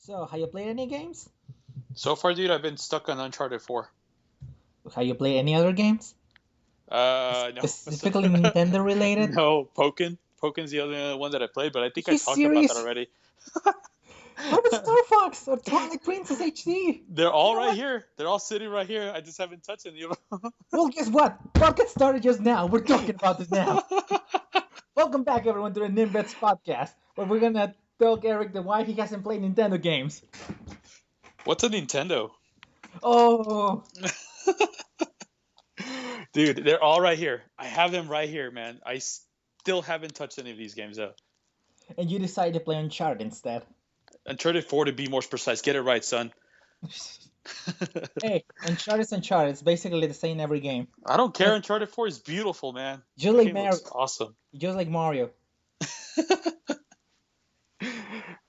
So, have you played any games? So far, dude, I've been stuck on Uncharted 4. Have you played any other games? No. Specifically Nintendo related? No, Pokken. Pokken's the other one that I played, but I Are think I you talked about that serious? already. How about Star Fox or Twilight Princess HD? They're You all know right what? here. They're all sitting right here. I just haven't touched any of them. Well, guess what? Podcast started just now. We're talking about this now. Welcome back, everyone, to the Ninbits podcast, where we're gonna tell Eric the why he hasn't played Nintendo games. What's a Nintendo? Oh, Dude, they're all right here. I have them right here, man. I still haven't touched any of these games, though. and you decided to play Uncharted instead. Uncharted 4 to be more precise. Get it right, son. Hey, Uncharted is Uncharted. It's basically the same every game. I don't care. Just, Uncharted 4 is beautiful, man. just That like game Mario. looks awesome. Just like Mario.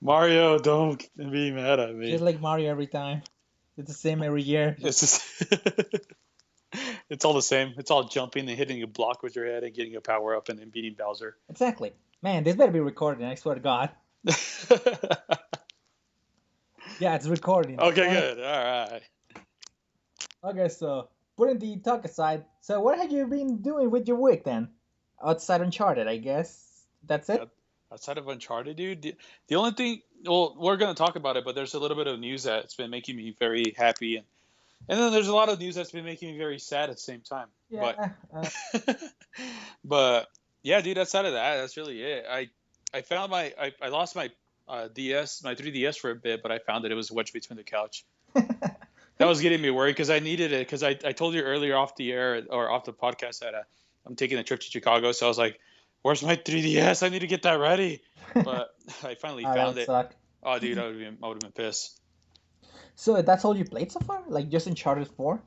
Mario, don't be mad at Just me. like Mario every time. It's the same every year. It's just it's all the same. It's all jumping and hitting a block with your head and getting a power up and then beating Bowser. Exactly. Man, this better be recording, I swear to God. Yeah, it's recording. Okay, good. All right. Okay, so putting the talk aside, so what have you been doing with your week then? Outside Uncharted, I guess. That's it? Outside of Uncharted, dude, the only thing, well, we're going to talk about it, but there's a little bit of news that's been making me very happy. And then there's a lot of news that's been making me very sad at the same time. Yeah. But yeah, dude, outside of that, that's really it. I found I lost my DS, my 3DS for a bit, but I found that it was wedged between the couch. That was getting me worried because I needed it because I told you earlier off the air or off the podcast that I'm taking a trip to Chicago, so I was like, "Where's my 3DS? I need to get that ready." But I finally Oh, that found would it. suck. Oh, dude, I would have been pissed, So that's all you played so far? Like just Uncharted 4?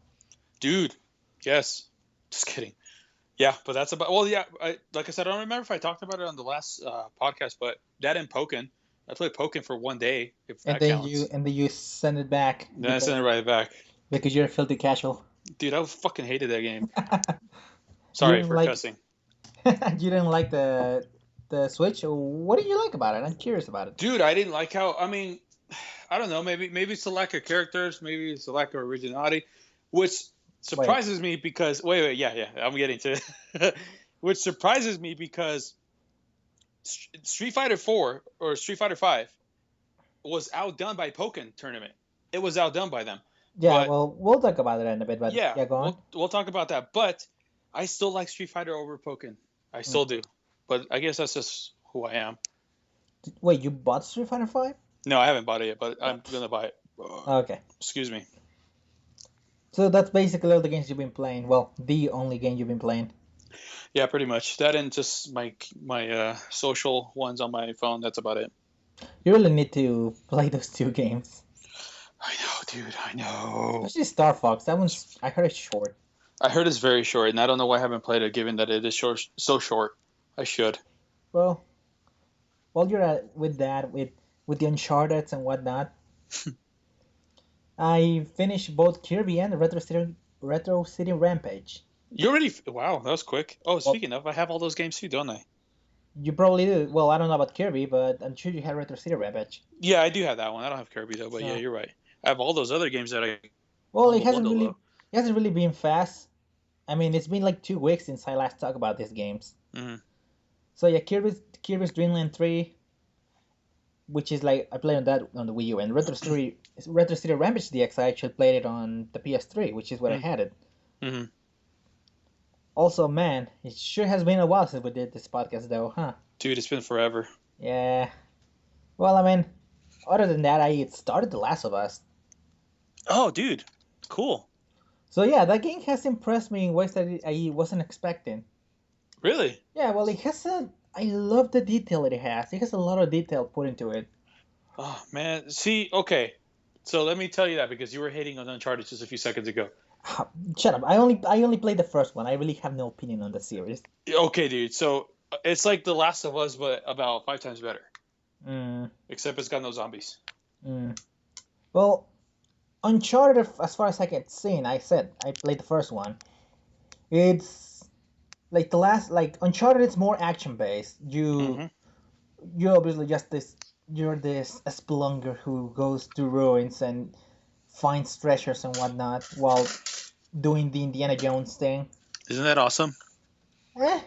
dude. Yes, just kidding. Yeah, but that's about. Well, yeah, like I said, I don't remember if I talked about it on the last podcast, but that and Pokken, I played Pokken for one day, if And that then you counts. send it back Then I sent it right back. because you're a filthy casual. Dude, I fucking hated that game. You Sorry didn't for like cussing. you didn't like the Switch? What did you like about it? I'm curious about it. Dude, I didn't like how. I mean, I don't know. Maybe it's the lack of characters. Maybe it's the lack of originality, which surprises me because yeah. I'm getting to it. Which surprises me because Street Fighter 4 or Street Fighter 5 was outdone by Pokken Tournament. It was outdone by them. Yeah, But well, we'll talk about it in a bit, but yeah, yeah, go on. we'll talk about that. But I still like Street Fighter over Pokken. I Mm. still do. But I guess that's just who I am. Wait, you bought Street Fighter 5? No, I haven't bought it yet, but I'm gonna buy it. Okay. Excuse me. So that's basically all the games you've been playing. Well, the only game you've been playing. Yeah, pretty much. That and just my social ones on my phone. That's about it. You really need to play those two games. I know, dude. I know. Especially Star Fox. That one's, I heard it's short. I heard it's very short, and I don't know why I haven't played it, given that it is short, so short. I should. Well, while you're at, with that, with the Uncharted and whatnot, I finished both Kirby and Retro City Rampage. You already? Wow, that was quick. Oh, Well, speaking of, I have all those games too, don't I? you probably do. Well, I don't know about Kirby, but I'm sure you had Retro City Rampage. Yeah, I do have that one. I don't have Kirby though, but yeah, So, you're right. I have all those other games that I well, humble bundle though. it hasn't really been fast. I mean, it's been like 2 weeks since I last talked about these games. Mm-hmm. So yeah, Kirby's Dream Land 3, which is like I played on that on the Wii U, and Retro City Rampage DX I actually played it on the PS3, which is where I had it. Mm-hmm. Also, man, it sure has been a while since we did this podcast, though, huh? Dude, it's been forever. Yeah. Well, I mean, other than that, I started The Last of Us. Oh, dude, cool. So yeah, that game has impressed me in ways that I wasn't expecting. Really? Yeah, well, it has a. I love the detail it has. It has a lot of detail put into it. Oh man. See, okay. So let me tell you that because you were hating on Uncharted just a few seconds ago. Shut up! I only played the first one. I really have no opinion on the series. Okay, dude. So it's like The Last of Us, but about 5 times better. Mm, Except it's got no zombies. mm. Well, Uncharted, as far as I can see, I said I played the first one. It's like Uncharted. It's more action based. Mm-hmm. You obviously just this you're this spelunker who goes to ruins and finds treasures and whatnot while doing the Indiana Jones thing. Isn't that awesome? Eh.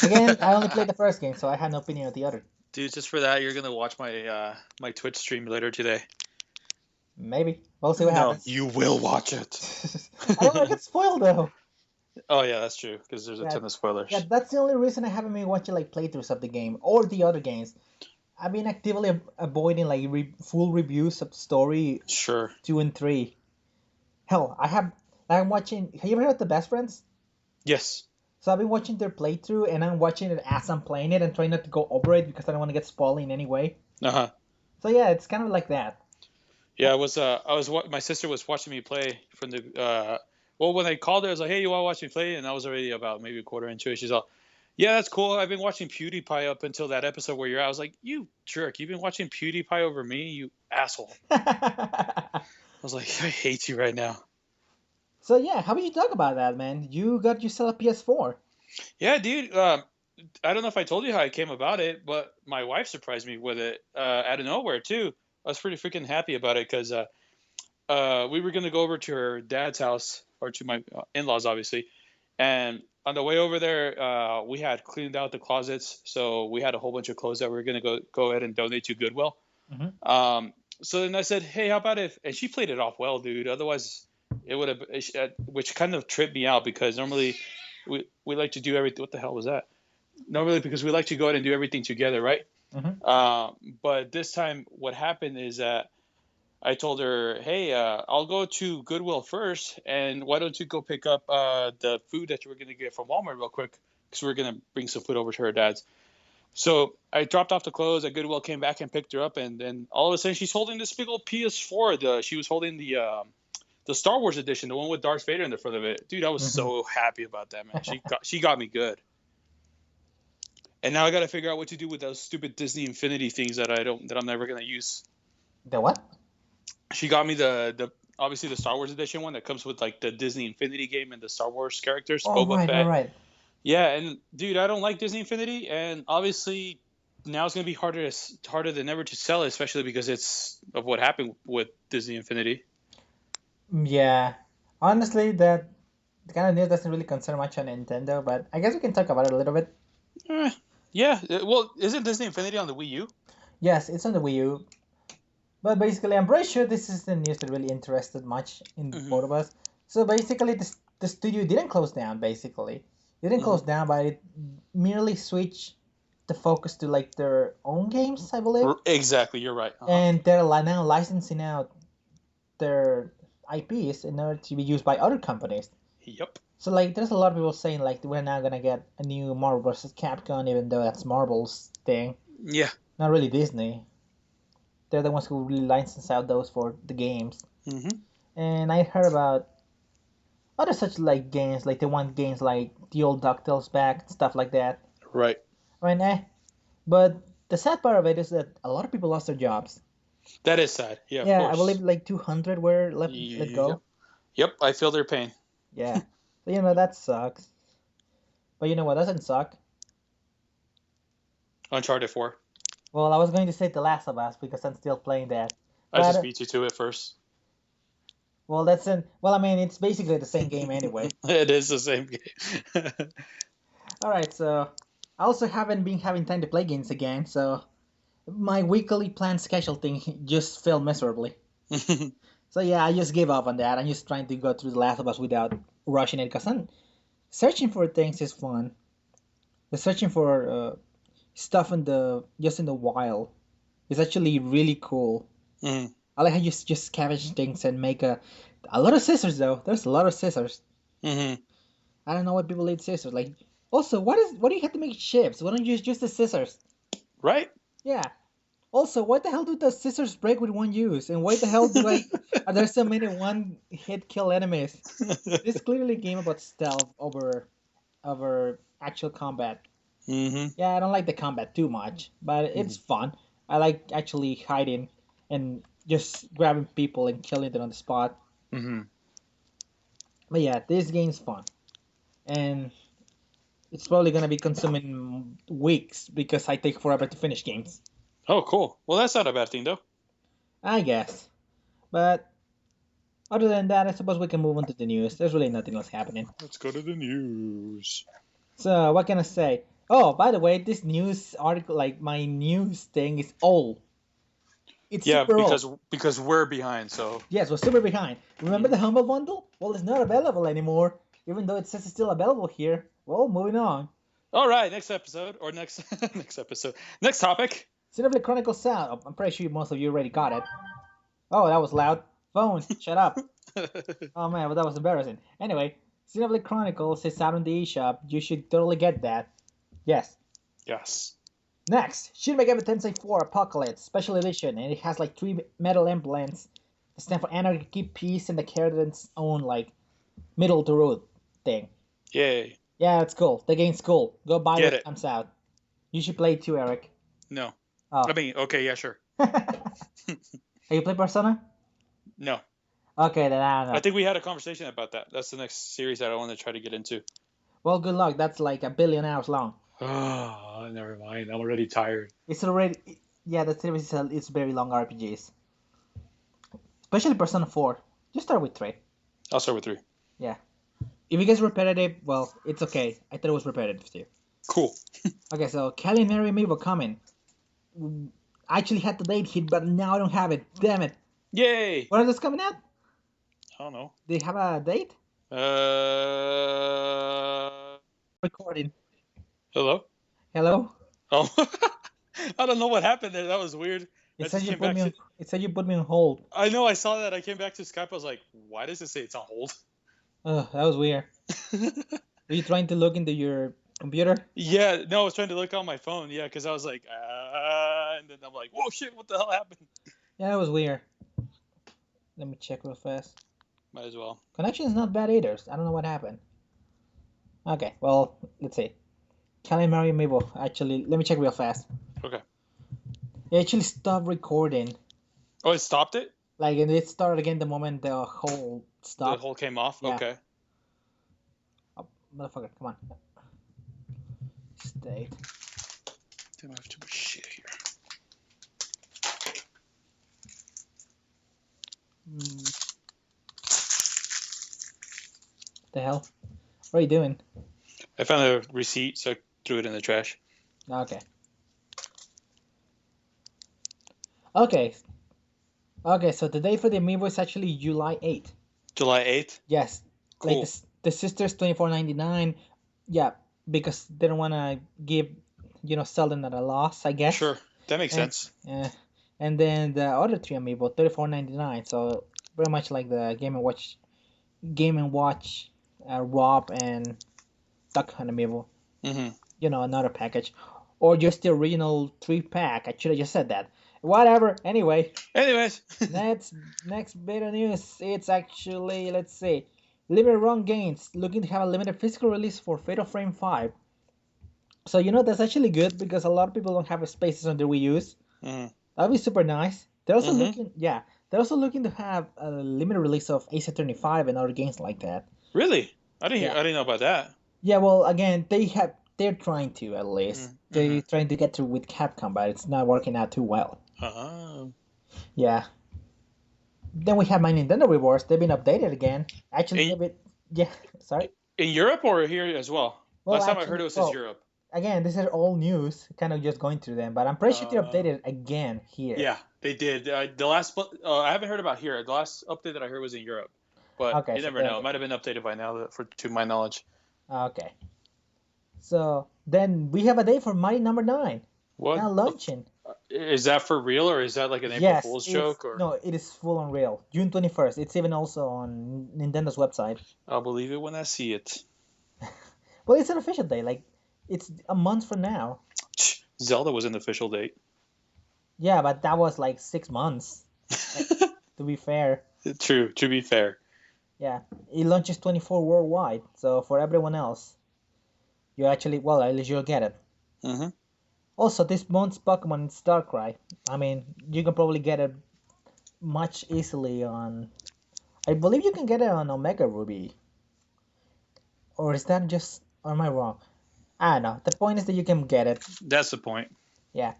Again, I only played the first game, so I had no opinion of the other. Dude, just for that, you're gonna watch my Twitch stream later today. Maybe. We'll see what No, happens. you will watch it. I don't want to get spoiled though. Oh yeah, that's true because there's a Yeah, ton of yeah, spoilers. that's the only reason I haven't been watching like playthroughs of the game or the other games. I've been actively avoiding like full reviews of story Sure. 2 and 3. Hell, I'm watching. Have you ever heard of the Best Friends? Yes. So I've been watching their playthrough, and I'm watching it as I'm playing it and trying not to go over it because I don't want to get spoiled in any way. Uh huh. So yeah, it's kind of like that. Yeah, my sister was watching me play from the well, when I called her, I was like, "Hey, you want to watch me play?" And I was already about maybe a quarter into it. She's all, "Yeah, that's cool. I've been watching PewDiePie up until that episode where you're at." I was like, "You jerk! You've been watching PewDiePie over me, you asshole." I was like, "I hate you right now." So yeah, how about you talk about that, man? You got yourself a PS4. Yeah, dude. I don't know if I told you how I came about it, but my wife surprised me with it out of nowhere too. I was pretty freaking happy about it because we were gonna go over to her dad's house or to my in-laws, obviously. And on the way over there, we had cleaned out the closets, so we had a whole bunch of clothes that we were gonna go ahead and donate to Goodwill. Hmm. So then I said, "Hey, how about if?" And she played it off well, dude. Otherwise, it would have, which kind of tripped me out because normally we like to do everything. What the hell was that? Normally, because we like to go ahead and do everything together, right? Hmm. But this time, what happened is that I told her, "Hey, I'll go to Goodwill first, and why don't you go pick up the food that you were gonna get from Walmart real quick? Because we're gonna bring some food over to her dad's." So I dropped off the clothes at Goodwill, came back and picked her up, and then all of a sudden she's holding this big old PS4. She was holding the Star Wars edition, the one with Darth Vader in the front of it. Dude, I was Hmm. so happy about that, man. She got me good. And now I got to figure out what to do with those stupid Disney Infinity things that I'm never gonna use. The what? She got me the obviously the Star Wars edition one that comes with like the Disney Infinity game and the Star Wars characters, Oh, Boba right, right, Fett. right. Yeah, and dude, I don't like Disney Infinity, and obviously now it's gonna be harder than ever to sell it, especially because it's of what happened with Disney Infinity. Yeah. Honestly, that the kind of news doesn't really concern much on Nintendo, but I guess we can talk about it a little bit. Eh, yeah, well, isn't Disney Infinity on the Wii U? Yes, it's on the Wii U, but basically, I'm pretty sure this is the news that really interested much in Mm-hmm. both of us. So basically, the studio didn't close down. Basically, it didn't Mm-hmm. close down, but it merely switched the focus to like their own games, I believe, Exactly, you're right. Uh huh. and they're now licensing out their IPs in order to be used by other companies. Yep. So like, there's a lot of people saying like we're now gonna get a new Marvel vs. Capcom, even though that's Marvel's thing, Yeah. not really Disney. They're the ones who really license out those for the games. Mm-hmm. And I heard about other such like games, like they want games like the old DuckTales back, stuff like that. Right. I mean, but the sad part of it is that a lot of people lost their jobs. That is sad. Yeah, of Yeah, I believe course. like 200 were let Yep. go. Yep. I feel their pain. Yeah, so that sucks. But you know what doesn't suck? Uncharted 4. Well, I was going to say The Last of Us because I'm still playing that. I just But beat you to it first. well, that's in. Well, I mean, it's basically the same game anyway. It is the same game. All right, so I also haven't been having time to play games again, so my weekly planned schedule thing just failed miserably. So yeah, I just gave up on that. I'm just trying to go through The Last of Us without rushing it because I'm searching for things is fun. The searching for stuff in the just in the wild is actually really cool. Mhm. I like how you just scavenge things and make a lot of scissors though. There's a lot of scissors. Mhm. I don't know what people eat scissors like. Also, why do you have to make chips? Why don't you use the scissors? Right? Yeah. Also, why the hell do the scissors break with one use? And why the hell are there so many one hit kill enemies? This is clearly a game about stealth over actual combat. Mhm. Yeah, I don't like the combat too much, but it's Mhm. fun. I like actually hiding and just grabbing people and killing them on the spot. Mhm. But yeah, this game's fun. And it's probably gonna be consuming weeks because I take forever to finish games. Oh, cool. Well, that's not a bad thing, though. I guess. But other than that, I suppose we can move on to the news. There's really nothing else happening. Let's go to the news. So what can I say? Oh, by the way, this news article, like my news thing, is old. It's Yeah, super old. because we're behind. So. Yes, we're super behind. Remember the Humble Bundle? Well, it's not available anymore, even though it says it's still available here. Well, moving on. All right, next episode or next next episode, next topic. Xenoblade Chronicles Sound. Oh, I'm pretty sure most of you already got it. Oh, that was loud. Phone, shut up. Oh man, well, that was embarrassing. Anyway, Xenoblade Chronicles is out on the eShop. You should totally get that. Yes. Yes. Next, Shin Megami Tensei 4 Apocalypse Special Edition, and it has like 3 metal emblems that stand for anarchy, peace, and the character's own like middle to road thing. Yay. Yeah, it's cool. The game's cool. Go buy Get it when it it. comes out. You should play it too, Eric. No. Oh. I mean, okay, yeah, sure. Have you played Persona? No. Okay, then I don't know. I think we had a conversation about that. That's the next series that I want to try to get into. Well, good luck. That's like 1,000,000,000 hours long. Oh, never mind. I'm already tired. It's already, yeah, the series is very long RPGs. Especially Persona 4. Just start with 3. I'll start with 3. Yeah. If it gets repetitive, well, it's okay. I thought it was repetitive too. Cool. Okay, so Kelly and Mary Amiibo coming. I actually had the date hit, but now I don't have it. Damn it. Yay. When are those coming out? I don't know. Do you have a date? Recording. Hello? Hello? Oh. I don't know what happened there. That was weird. It said you put me on hold. I know, I saw that. I came back to Skype. I was like, why does it say it's on hold? Ugh, that was weird. Are you trying to look into your computer? Yeah, no, I was trying to look on my phone. Yeah, because I was like, and then I'm like, whoa, shit, what the hell happened? Yeah, that was weird. Let me check real fast. Might as well. Connection is not bad either. I don't know what happened. Okay, well, let's see. Kelly and Mary Amiibo. Actually, let me check real fast. Okay. It actually stopped recording. Oh, it stopped it? Like, and it started again the moment the whole stopped. The whole came off? Yeah. Okay. Oh, motherfucker, come on. State. Damn, I have too much shit here. The hell? What are you doing? I found a receipt, so I threw it in the trash. Okay. Okay. Okay, so the date for the Amiibo is actually July 8th. July 8th? Yes. Cool. Like the sisters $24.99. Yeah, because they don't want to give, sell them at a loss, I guess. Sure, that makes sense. Yeah. And then the other 3 Amiibo, $34.99. So very much like the Game and Watch, Rob and Duck Hunt Amiibo. Mm-hmm. Another package, or just the original 3-pack. I should have just said that. Whatever. Anyways, next bit of news. It's actually, let's see, Limited Run Games looking to have a limited physical release for Fatal Frame 5. So that's actually good because a lot of people don't have spaces on their Wii U's. Mm-hmm. That'd be super nice. They're also looking to have a limited release of Ace Attorney 5 and other games like that. Really? I didn't know about that. Yeah, well, again, they're trying to, at least. Mm-hmm. They're trying to get through with Capcom, but it's not working out too well. Yeah. Then we have my Nintendo rewards. They've been updated again. Actually, sorry. In Europe or here as well? Last time I heard it was in Europe. Again, this is all news, kind of just going through them, but I'm pretty sure they're updated again here. Yeah, they did. The last, I haven't heard about here. The last update that I heard was in Europe, but you never know. It might have been updated by now, to my knowledge. Okay. So then we have a date for Mighty Number 9. What? Now launching. Is that for real, or is that like an April Fool's joke? Or? No, it is full on real. June 21st. It's even also on Nintendo's website. I'll believe it when I see it. Well, it's an official date. Like, it's a month from now. Zelda was an official date. Yeah, but that was like 6 months. To be fair. True. To be fair. Yeah, it launches 24 worldwide. So for everyone else, you actually, well, at least you'll get it. Mm-hmm. Also, this month's Pokemon is Darkrai. I mean, you can probably get it much easily on... I believe you can get it on Omega Ruby. Or is that just... Or am I wrong? I don't know. The point is that you can get it. That's the point. Yeah.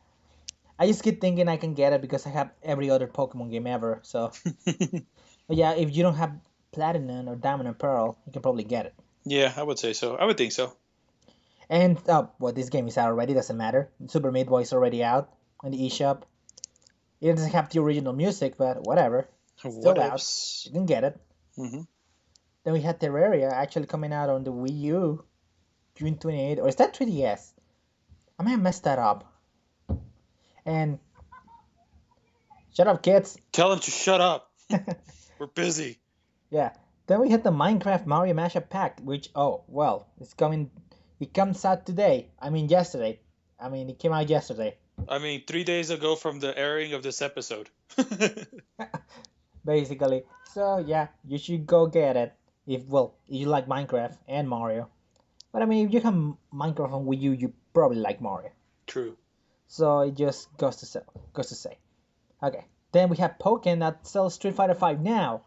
I just keep thinking I can get it because I have every other Pokemon game ever. So, but yeah, if you don't have Platinum or Diamond and Pearl, you can probably get it. Yeah, I would say so. I would think so. And well, this game is out already. Doesn't matter. Super Meat Boy is already out on the eShop. It doesn't have the original music, but whatever. What Still out. ifs? You can get it. Hmm. Then we had Terraria actually coming out on the Wii U, June 28th. Or is that 3DS? I may have messed that up. And shut up, kids. Tell him to shut up. We're busy. Yeah. Then we had the Minecraft Mario Mashup Pack, which it's coming. It comes out today. I mean yesterday. I mean it came out yesterday. I mean, 3 days ago from the airing of this episode. Basically. So yeah, you should go get it if you like Minecraft and Mario. But I mean, if you have Minecraft on Wii U, you probably like Mario. True. So it just goes to say. Okay. Then we have Pokken that sells Street Fighter V now.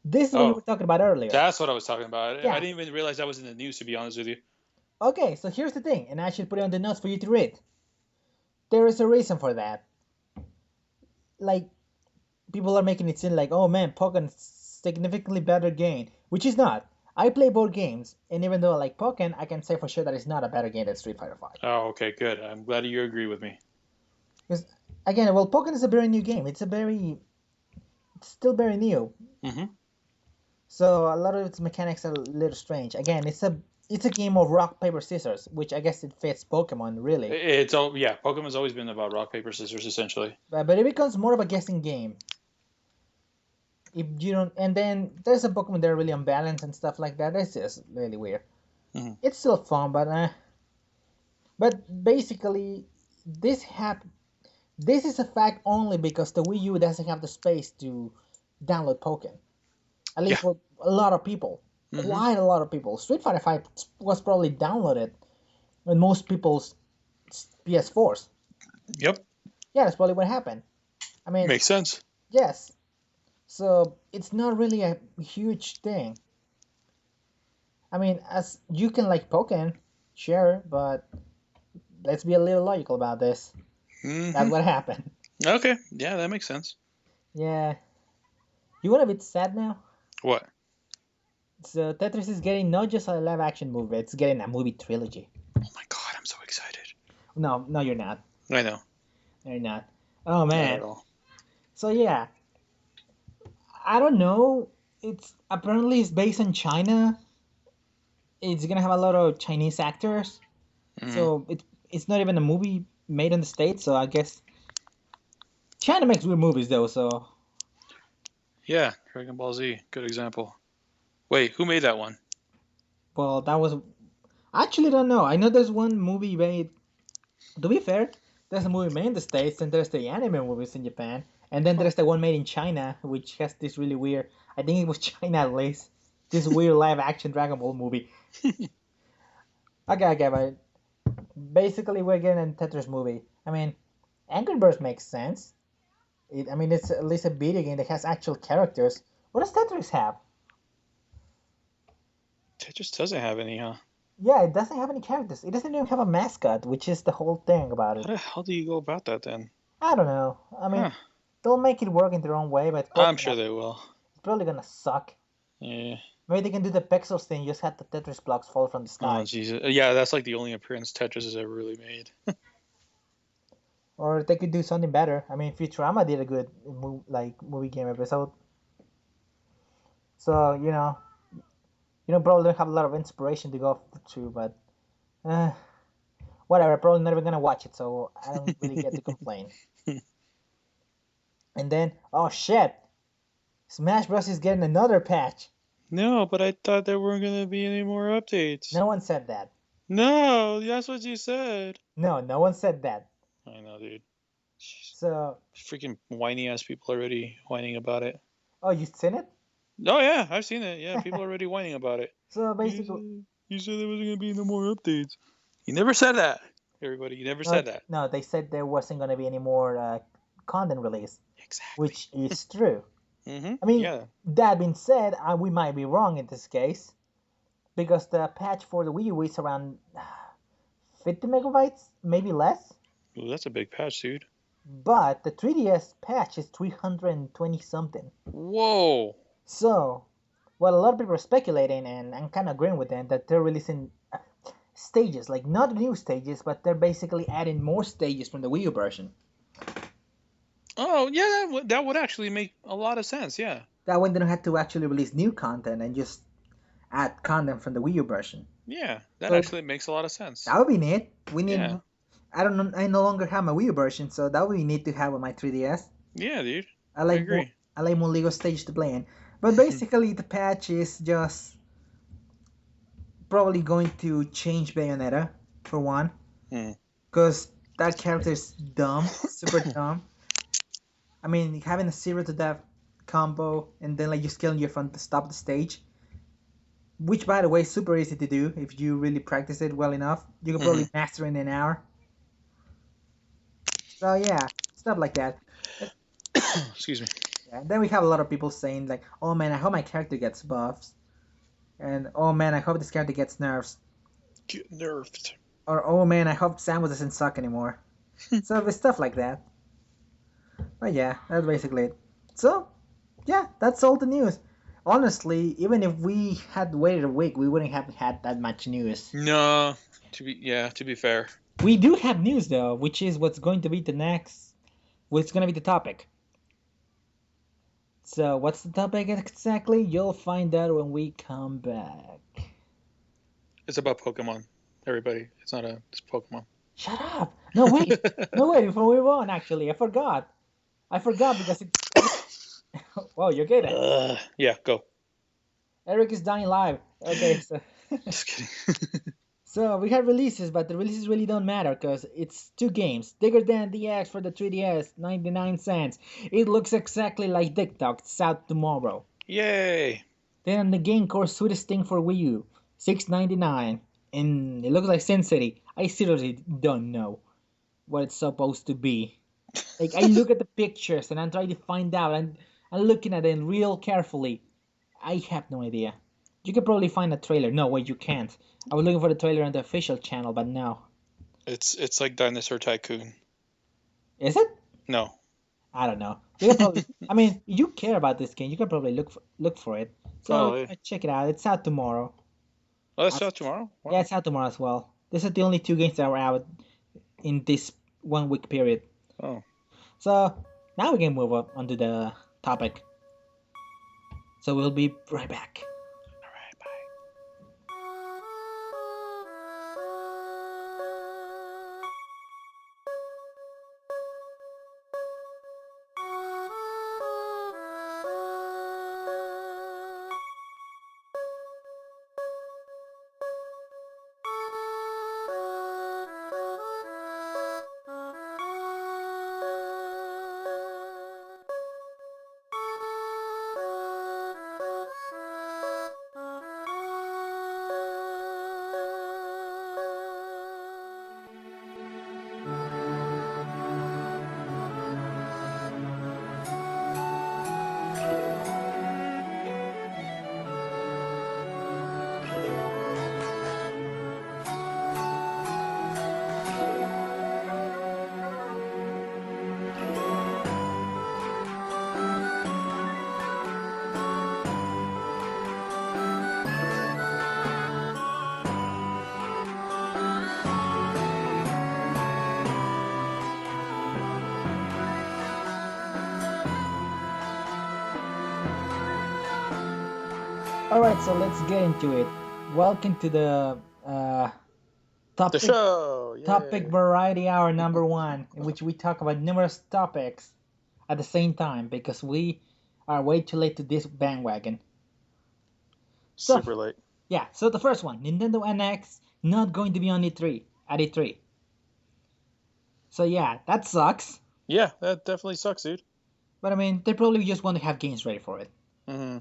This is what we were Oh, talking about earlier. that's what I was talking about. I Yeah. didn't even realize that was in the news, to be honest with you. Okay, so here's the thing, and I should put it on the notes for you to read. There is a reason for that. Like, people are making it seem like, oh man, Pokken's significantly better game, which is not. I play both games, and even though I like Pokken, I can say for sure that it's not a better game than Street Fighter V. Oh, okay, good. I'm glad you agree with me. Because again, well, Pokken is a very new game. It's still very new. Hmm. So a lot of its mechanics are a little strange. Again, it's a game of rock paper scissors, which I guess it fits Pokemon really. It's all yeah. Pokemon's always been about rock paper scissors, essentially. But it becomes more of a guessing game. If you don't, and then there's a Pokemon that are really unbalanced and stuff like that. It's just really weird. Mhm. It's still fun, but basically this hap this is a fact only because the Wii U doesn't have the space to download Pokemon. At least Yeah. for a lot of people. Mhm. Quite a lot of people. Street Fighter V was probably downloaded on most people's PS4s. Yep. Yeah, that's probably what happened. I mean, Makes sense. yes. So it's not really a huge thing. I mean, as you can like Pokemon, sure, but let's be a little logical about this. That's Hmm. what happened. Okay. Yeah, that makes sense. Yeah. You want a bit sad now? What? So Tetris is getting not just a live action movie, it's getting a movie trilogy. Oh my god, I'm so excited. No, you're not. I know. No, you're not. Oh Not man. at all. So yeah, I don't know. It's based in China. It's gonna have a lot of Chinese actors. Mhm. So it's not even a movie made in the States. So I guess China makes weird movies though. So Yeah, Dragon Ball Z, good example. Wait, who made that one? well, that was I actually don't know. I know there's one movie made. To be fair, there's a movie made in the States, and there's the anime movies in Japan, and then there's the one made in China, which has this really weird. I think it was China at least. This weird live action Dragon Ball movie. Okay, but basically we're getting a Tetris movie. I mean, Angry Birds makes sense. I mean, it's at least a video game that has actual characters. What does Tetris have? It just doesn't have any, huh? Yeah, it doesn't have any characters. It doesn't even have a mascot, which is the whole thing about How it. the hell do you go about that then? I don't know. I mean, Huh. they'll make it work in their own way, but I'm sure they will. it's probably gonna suck. Yeah. Maybe they can do the pixels thing, just have the Tetris blocks fall from the sky. Oh Jesus. Yeah, that's like the only appearance Tetris has ever really made. Or they could do something better. I mean, Futurama did a good movie game episode. So, probably don't have a lot of inspiration to go to, but uh, whatever. Probably not even gonna watch it, so I don't really get to complain. And then, oh shit, Smash Bros is getting another patch. No, but I thought there weren't gonna be any more updates. No one said that. No, that's what you said. No one said that. I know, dude. Jeez. So, Freaking whiny ass people already whining about it. oh, you seen it? Oh yeah, I've seen it. Yeah, people are already whining about it. So basically, You said there wasn't gonna be no more updates. You never said that, everybody. You never said that. no, they said there wasn't gonna be any more content release, Exactly. which is true. Mm-hmm. I mean, Yeah. that being said, we might be wrong in this case, because the patch for the Wii U is around 50 megabytes, maybe less. Ooh, that's a big patch, dude. but the 3DS patch is 320 something. Whoa. So, well, a lot of people are speculating, and I'm kind of agreeing with them that they're releasing stages, like not new stages, but they're basically adding more stages from the Wii U version. Oh yeah, that would actually make a lot of sense. Yeah. That way they don't have to actually release new content and just add content from the Wii U version. Yeah, that So actually makes a lot of sense. that would be neat. We need. Yeah. I don't know. I no longer have my Wii U version, so that would be neat to have on my 3DS. Yeah, dude. I I like more. agree. I like more Lego stage to play in. But basically, the patch is just probably going to change Bayonetta for one, Hmm. because that character is dumb, super dumb. I mean, having a zero to death combo and then like just killing you from the stop of the stage, which by the way is super easy to do if you really practice it well enough. You can Hmm. probably master it in an hour. So yeah, stuff like that. And, Excuse me. yeah, and then we have a lot of people saying like, "Oh man, I hope my character gets buffs," and "Oh man, I hope this character gets nerfs," Get nerfed. or "Oh man, I hope Samus doesn't suck anymore." So there's stuff like that. But yeah, that's basically it. So yeah, that's all the news. Honestly, even if we had waited a week, we wouldn't have had that much news. No. To be fair. We do have news though, which is what's going to be the next. What's going to be the topic. So, what's the topic exactly? You'll find out when we come back. It's about Pokemon. Everybody. It's Pokemon. Shut up! No, wait! No, wait, before we move on, actually, I forgot. I forgot because it. Whoa, you're okay then. Yeah, go. Eric is dying live. Okay, so. Just kidding. So we have releases, but the releases really don't matter because it's two games. Digger Than DX for the 3DS, 99 cents. It looks exactly like TikTok. It's out tomorrow. Yay. Then the Game Core Sweetest Thing for Wii U, 6.99, and it looks like Sin City. I seriously don't know what it's supposed to be. Like I look at the pictures and I'm trying to find out, and I'm looking at it real carefully. I have no idea. You could probably find a trailer. No, wait, you can't. I was looking for the trailer on the official channel, but no. It's like Dinosaur Tycoon. Is it? No. I don't know. You can probably. I mean, you care about this game. You can probably look for it. So Oh, yeah. check it out. It's out tomorrow. Oh, that's As- out tomorrow? Yeah, Wow. it's out tomorrow as well. These are the only two games that are out in this 1 week period. Oh. So now we can move up onto the topic. So we'll be right back. All right, bye. All right, so let's get into it. Welcome to the The topic show. topic Yay. variety hour number one, in which we talk about numerous topics at the same time because we are way too late to this bandwagon. So Super late. yeah, so the first one, Nintendo NX not going to be on E3 at E3. So yeah, that sucks. Yeah, that definitely sucks, dude. But I mean, they probably just want to have games ready for it. Mm-hmm.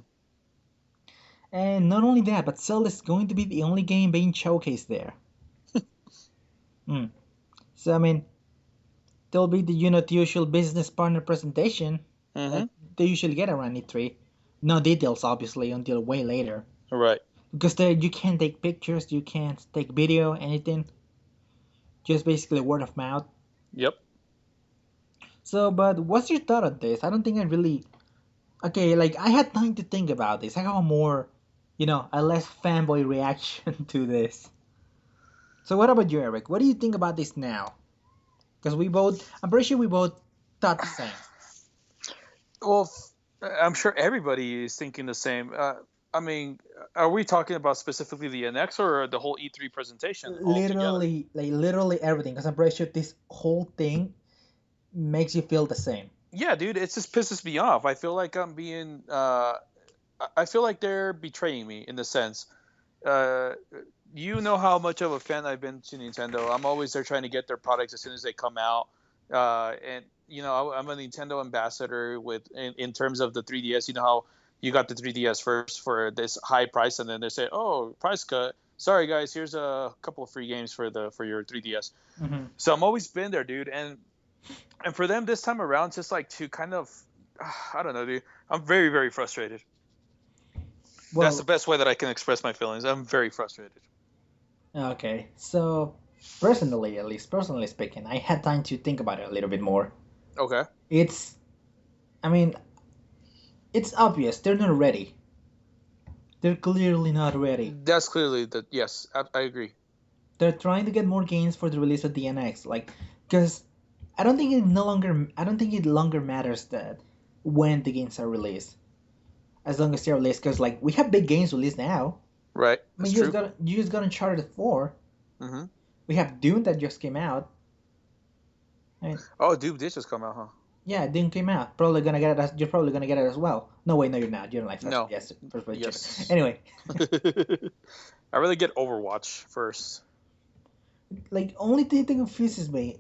And not only that, but Zelda is going to be the only game being showcased there. Hmm. So I mean, there'll be the usual business partner presentation Mm-hmm. that they usually get around E3. No details, obviously, until way later. Right. Because there you can't take pictures, you can't take video, anything. Just basically word of mouth. Yep. So, but what's your thought on this? I don't think I really. Okay, like I had time to think about this. I have a more, a less fanboy reaction to this. So, what about you, Eric? What do you think about this now? Because I'm pretty sure we both thought the same. Well, I'm sure everybody is thinking the same. I mean, are we talking about specifically the NX or the whole E3 presentation altogether? Literally everything. Because I'm pretty sure this whole thing makes you feel the same. Yeah, dude, it just pisses me off. I feel like I'm being. I feel like they're betraying me in the sense. Uh, you know how much of a fan I've been to Nintendo. I'm always there trying to get their products as soon as they come out. And I'm a Nintendo ambassador in terms of the 3DS. You know how you got the 3DS first for this high price, and then they say, "Oh, price cut. Sorry guys, here's a couple of free games for your 3DS." Mm-hmm. So I'm always been there, dude. And for them this time around, just like to kind of, I don't know, dude. I'm very very frustrated. That's the Well, best way that I can express my feelings. I'm very frustrated. okay. So, personally, at least personally speaking, I had time to think about it a little bit more. Okay. It's, I mean, it's obvious they're not ready. They're clearly not ready. That's clearly the yes. I agree. They're trying to get more games for the release of the NX, like, because I don't think it longer matters that when the games are released, as long as they're released. Because like we have big games released now. Right. I That's mean, true. you just got Uncharted 4. Mm-hmm. We have Dune that just came out. I mean, Oh, Doom did just come out, huh? yeah, Dune came out. Probably gonna get it. You're probably gonna get it as well. No, wait, no, you're not. You're like first, No. yes, first party chicken. Yes. Anyway, I really get Overwatch first. like only thing that confuses me,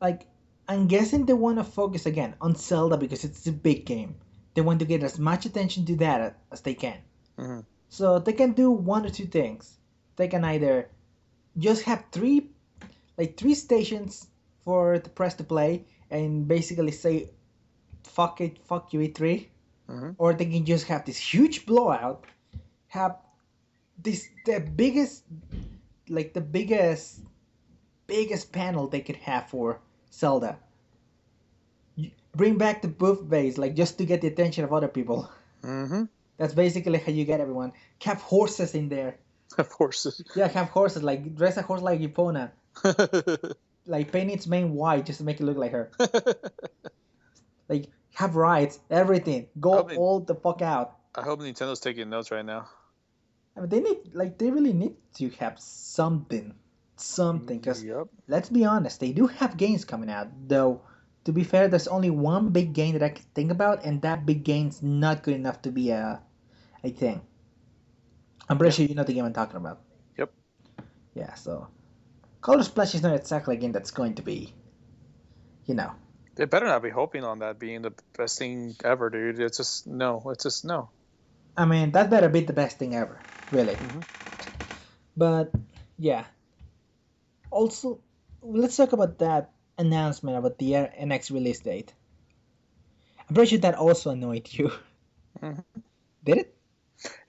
like I'm guessing they want to focus again on Zelda because it's a big game. They want to get as much attention to that as they can. Mm-hmm. So they can do one or two things. They can either just have three stations for the press to play and basically say fuck it, fuck you E3, Mm-hmm. or they can just have this huge blowout, have this the biggest like the biggest panel they could have for Zelda. Bring back the booth base, like just to get the attention of other people. Mm-hmm. That's basically how you get everyone. Have horses in there. Of course. Yeah, have horses. Like dress a horse like Epona. Like paint its mane white just to make it look like her. Like have rides, everything. I Go hope all the fuck out. I hope Nintendo's taking notes right now. I mean, they really need to have something. Cause Yep. let's be honest, they do have games coming out. Though, to be fair, there's only one big game that I can think about, and that big game's not good enough to be a thing. I'm pretty Yeah. sure you know the game I'm talking about. Yep. Yeah, so Color Splash is not exactly a game that's going to be, you know. They better not be hoping on that being the best thing ever, dude. It's just no. It's just no. I mean, that better be the best thing ever, really. Mm-hmm. But yeah, also let's talk about that announcement about the NX release date. I'm pretty sure that also annoyed you. Mm-hmm. Did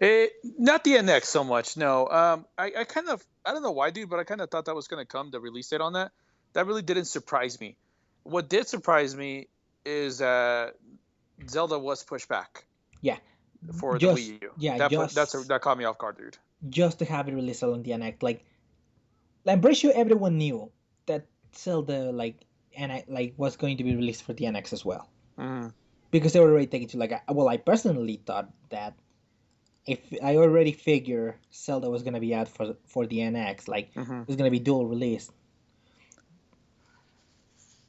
it? Not the NX so much. No. I kind of I don't know why, dude, but I kind of thought that was gonna come the release date on that. That really didn't surprise me. What did surprise me is that Zelda was pushed back Yeah, for the just Wii U. yeah, That caught me off guard, dude. just to have it released on the NX. Like I'm pretty sure everyone knew that Zelda was going to be released for the NX as well Mm-hmm. because they were already taking to well, I personally thought that if I already figure Zelda was gonna be out for the NX, like Mm-hmm. it's gonna be dual release.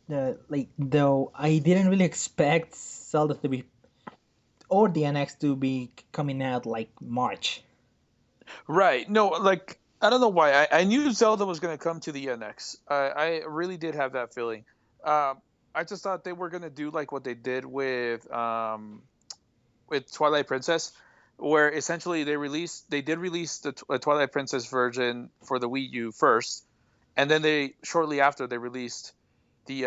Though I didn't really expect Zelda to be or the NX to be coming out like March. Right. No, like I don't know why. I knew Zelda was going to come to the NX. I really did have that feeling. I just thought they were going to do like what they did with Twilight Princess, where essentially they did release the Twilight Princess version for the Wii U first, and then they shortly after they released the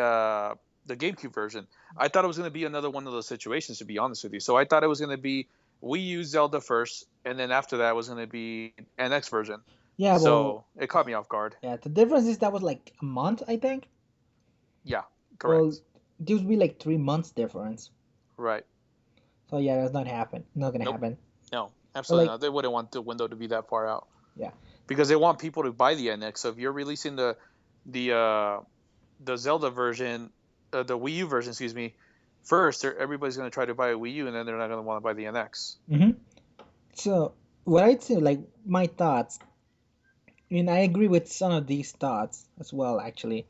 GameCube version. I thought it was going to be another one of those situations, to be honest with you. So I thought it was going to be Wii U Zelda first, and then after that was going to be NX version. Yeah, well, So it caught me off guard. yeah. The difference is that was like a month, I think. Yeah, Well, correct. This would be like 3 months difference. Right. So yeah, that's not happen. Not gonna Nope. happen. No, But absolutely like, not. They wouldn't want the window to be that far out yeah. because they want people to buy the NX. So if you're releasing the uh, the Zelda version, the Wii U version, excuse me, first, everybody's going to try to buy a Wii U, and then they're not going to want to buy the NX. Mm-hmm. So what I'd say, like my thoughts. I mean, I agree with some of these thoughts as well, actually.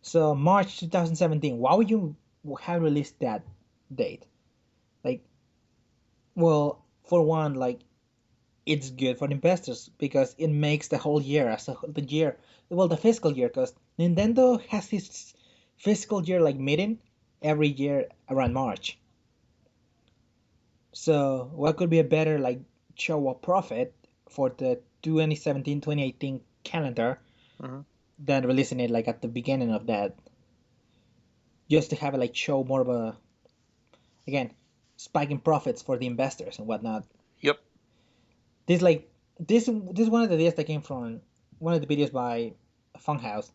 So March 2017. Why would you have released that date? Like, well, for one, like it's good for the investors because it makes the whole year as the year, well, the fiscal year, because Nintendo has its fiscal year like meeting every year around March. So what could be a better like show of profit for the 2017-2018 calendar Mm-hmm. than releasing it like at the beginning of that, just to have it like show more of a, again, spike in profits for the investors and whatnot. Yep. This like this is one of the ideas that came from one of the videos by Funhouse.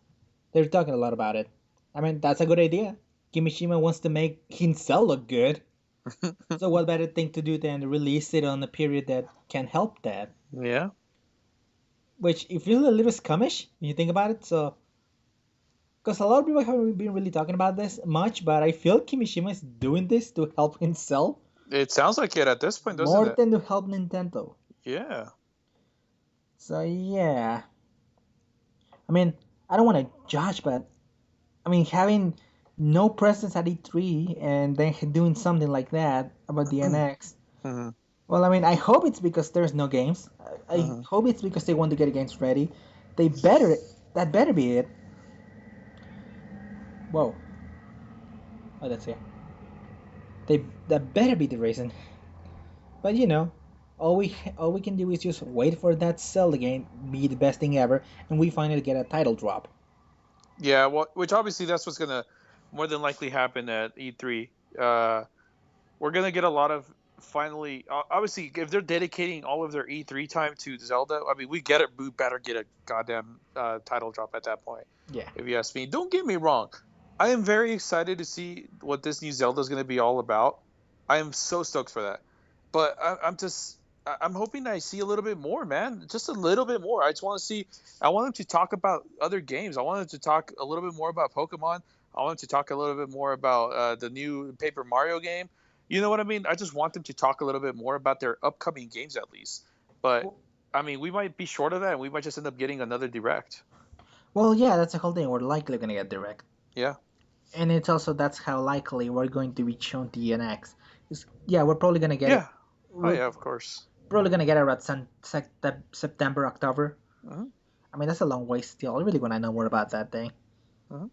They're talking a lot about it. I mean, that's a good idea. Kimishima wants to make himself look good. So what better thing to do than release it on a period that can help that? Yeah. Which it feels a little scummish when you think about it. So, because a lot of people haven't been really talking about this much, but I feel Kimishima is doing this to help himself It sounds like it at this point, doesn't more it? than to help Nintendo. Yeah. So yeah, I mean, I don't want to judge, but I mean, having no presence at E3 and then doing something like that about the NX. Mm-hmm. Well, I mean, I hope it's because there's no games. I Mm-hmm. hope it's because they want to get the games ready. They better, that better be it. Whoa, oh, that's here. That better be the reason. But all we can do is just wait for that Zelda game be the best thing ever, and we finally get a title drop. Yeah. Well, which obviously that's what's going to more than likely happen at E3. We're gonna get a lot of finally. Obviously, if they're dedicating all of their E3 time to Zelda, I mean, we get it. We better get a goddamn title drop at that point. Yeah. If you ask me, don't get me wrong, I am very excited to see what this new Zelda is going to be all about. I am so stoked for that. But I'm just. I'm hoping I see a little bit more, man. Just a little bit more. I just want to see. I want them to talk about other games. I want them to talk a little bit more about Pokemon. I want them to talk a little bit more about the new Paper Mario game. You know what I mean? I just want them to talk a little bit more about their upcoming games at least. But I mean, we might be short of that, and we might just end up getting another direct. Well, yeah, that's the whole thing. We're likely gonna get direct, Yeah. and it's also that's how likely we're going to be shown the NX. Yeah, we're probably gonna get it. Yeah. Oh We're yeah, of course. probably gonna get it around September, October. Hmm. I mean, that's a long way still. I really wanna know more about that thing. Hmm.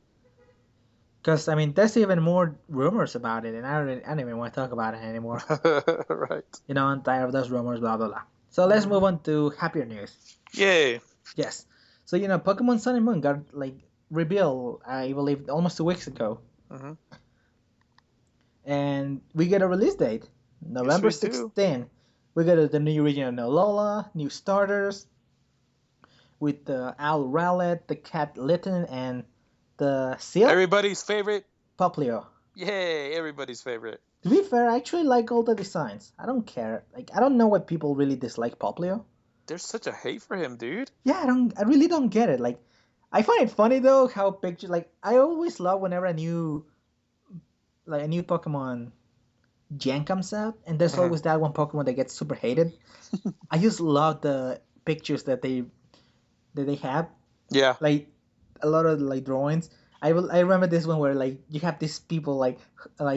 Because I mean, there's even more rumors about it, and I don't even want to talk about it anymore. Right. I'm tired of those rumors, blah blah blah. So let's Hmm. move on to happier news. Yay. Yes. So Pokemon Sun and Moon got like revealed, I believe, almost 2 weeks ago, Hmm. and we get a release date, Yes, November we do. 16th. We got the new region of Nolola, new starters with the Owl Rowlet, the Cat Litten, and the Seal Everybody's favorite. Poplio. Yay! Everybody's favorite. To be fair, I actually like all the designs. I don't care. Like, I don't know why people really dislike Poplio. There's such a hate for him, dude. Yeah, I really don't get it. Like, I find it funny though how picture like I always love whenever a new Pokemon gen comes out, and there's Hmm. always that one Pokemon that gets super hated. I just love the pictures that they have, Yeah. like a lot of like drawings. I remember this one where like you have these people like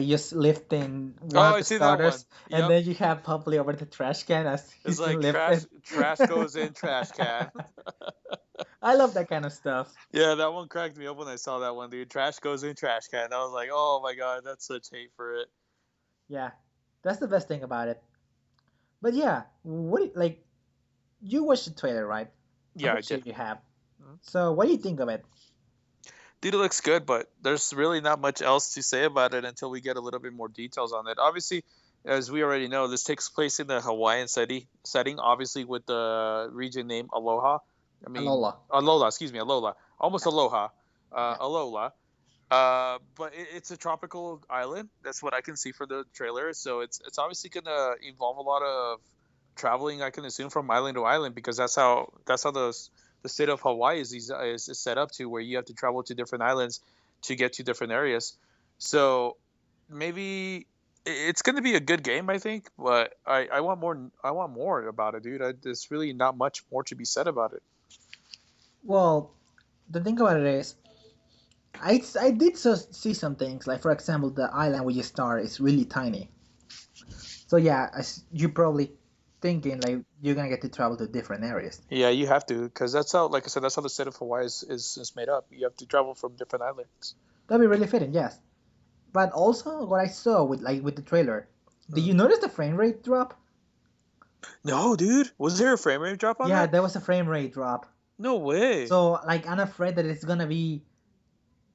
just lifting one Oh, of I the see that one. starters, and Yep. then you have Popley over the trash can as It's he's being like trash. lifted. Trash goes in trash can. I love that kind of stuff. Yeah, that one cracked me up when I saw that one, dude. Trash goes in trash can. I was like, oh my god, that's such hate for it. Yeah, that's the best thing about it. But yeah, like you watched the trailer, right? I'm Yeah, I pretty sure did. you have. Mhm. So what do you think of it? Dude, it looks good, but there's really not much else to say about it until we get a little bit more details on it. Obviously, as we already know, this takes place in the Hawaiian setting, obviously with the region name Aloha. I mean, Alola. Alola, excuse me, Alola. Almost Aloha. Yeah. Alola. But it's a tropical island. That's what I can see for the trailer. So it's obviously gonna involve a lot of traveling. I can assume from island to island because that's how the state of Hawaii is set up to, where you have to travel to different islands to get to different areas. So maybe it's gonna be a good game, I think. But I want more. I want more about it, dude. There's really not much more to be said about it. Well, the thing about it is, I did see some things. Like for example, the island where you start is really tiny. So yeah, you're probably thinking like you're gonna get to travel to different areas. Yeah, you have to, because that's how, like I said, that's how the state of Hawaii is made up. You have to travel from different islands. That'd be really fitting, yes. But also, what I saw with the trailer, did Mm. you notice the frame rate drop? No, dude, was there a frame rate drop on Yeah, that? there was a frame rate drop. No way. So like, I'm afraid that it's gonna be,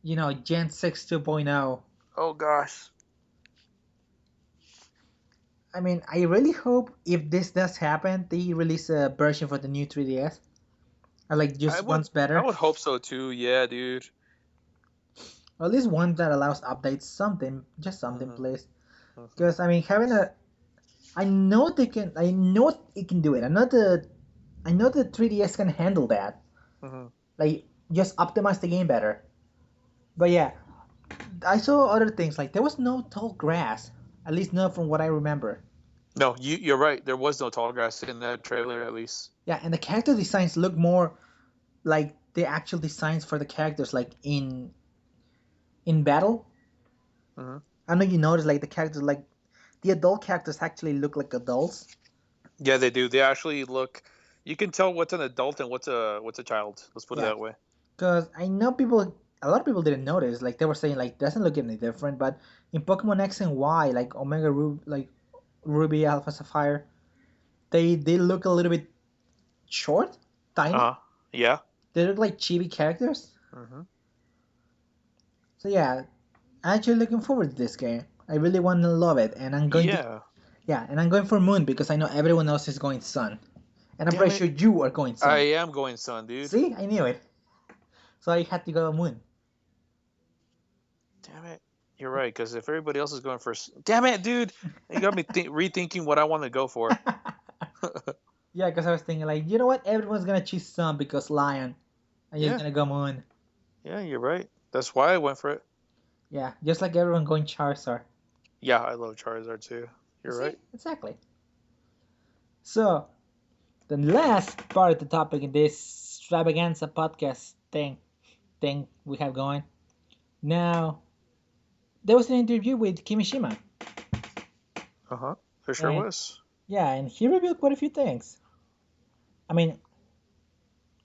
Gen 6 2.0. Oh gosh. I mean, I really hope if this does happen, they release a version for the new 3DS. Or like I just would one's I better. would hope so too. Yeah, dude. Or at least one that allows updates, something, just something, Hmm. please. Hmm. Because I mean, I know I know it can do it. I know the 3DS can handle that. Hmm. Like, just optimize the game better. But yeah, I saw other things. Like, there was no tall grass. At least not from what I remember. No, you're right. There was no tall grass in that trailer, at least. Yeah, and the character designs look more like the actual designs for the characters, like in battle. Hmm. I know you notice, like, the characters, like the adult characters actually look like adults. Yeah, they do. They actually look. You can tell what's an adult and what's a child. Let's put it Yeah, that way. because I know a lot of people didn't notice. Like, they were saying, like, doesn't look any different. But in Pokemon X and Y, like Omega Ruby, like Ruby, Alpha Sapphire, they look a little bit short, tiny. Uh huh. Yeah. They look like chibi characters. Hmm. So yeah, I'm actually looking forward to this game. I really want to love it, and Yeah. I'm going for Moon because I know everyone else is going Sun, and I'm Damn pretty it. sure you are going I Sun. am going Sun, dude. See, I knew it. So I had to go Moon. Damn it. You're right, because if everybody else is going first, damn it, dude, you got me rethinking what I want to go for. Yeah, because I was thinking like, you know what? Everyone's gonna choose Sun because Lion. I'm just Yeah, gonna go Moon. yeah, you're right. That's why I went for it. Yeah, just like everyone going Charizard. Yeah, I love Charizard too. You You're see, right. exactly. So the last part of the topic in this extravaganza podcast thing we have going now, there was an interview with Kimishima, Uh huh. There sure and was. yeah, and he revealed quite a few things. I mean,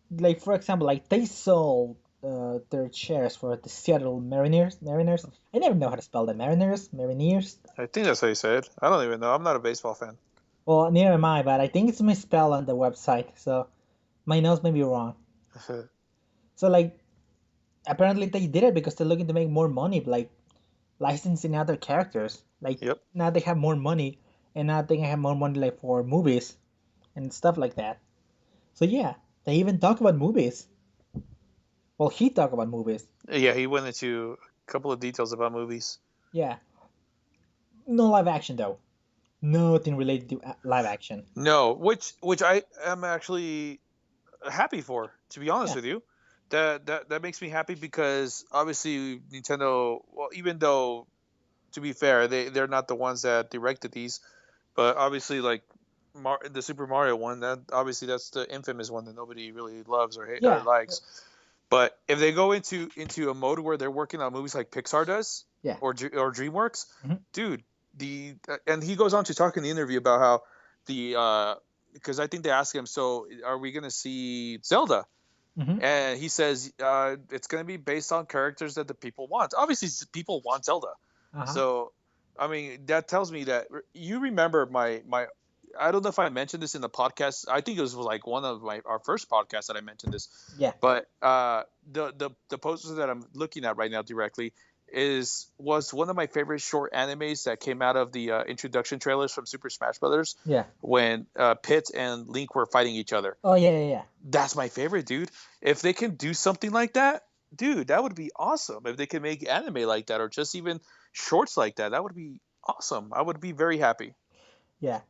like for example, like they sold their shares for the Seattle Mariners. Mariners. I never know how to spell the Mariners. Mariners. I think that's how you say it. I don't even know. I'm not a baseball fan. Well, neither am I, but I think it's misspelled on the website, so my notes may be wrong. So like, apparently they did it because they're looking to make more money, like licensing other characters. Like Yep. now they have more money, and now they have more money like for movies and stuff like that. So yeah, they even talk about movies. Well, he talked about movies. Yeah, he went into a couple of details about movies. Yeah, no live action though. Nothing related to live action. No, which I am actually happy for, to be honest Yeah, with you. That makes me happy because obviously Nintendo. Well, even though to be fair, they're not the ones that directed these, but obviously like the Super Mario one, that obviously that's the infamous one that nobody really loves or or yeah, likes. But if they go into a mode where they're working on movies like Pixar does yeah. or DreamWorks, Hmm. dude, the and he goes on to talk in the interview about how the because I think they ask him, so are we gonna see Zelda? Hmm. And he says it's going to be based on characters that the people want. Obviously, people want Zelda, Uh huh. so I mean that tells me that you remember my. I don't know if I mentioned this in the podcast. I think it was like one of our first podcasts that I mentioned this, Yeah. but the poster that I'm looking at right now directly was one of my favorite short animes that came out of the introduction trailers from Super Smash Brothers Yeah. when Pit and Link were fighting each other. Oh yeah, yeah, yeah. That's my favorite, dude. If they can do something like that, dude, that would be awesome if they could make anime like that, or just even shorts like that. That would be awesome. I would be very happy. Yeah.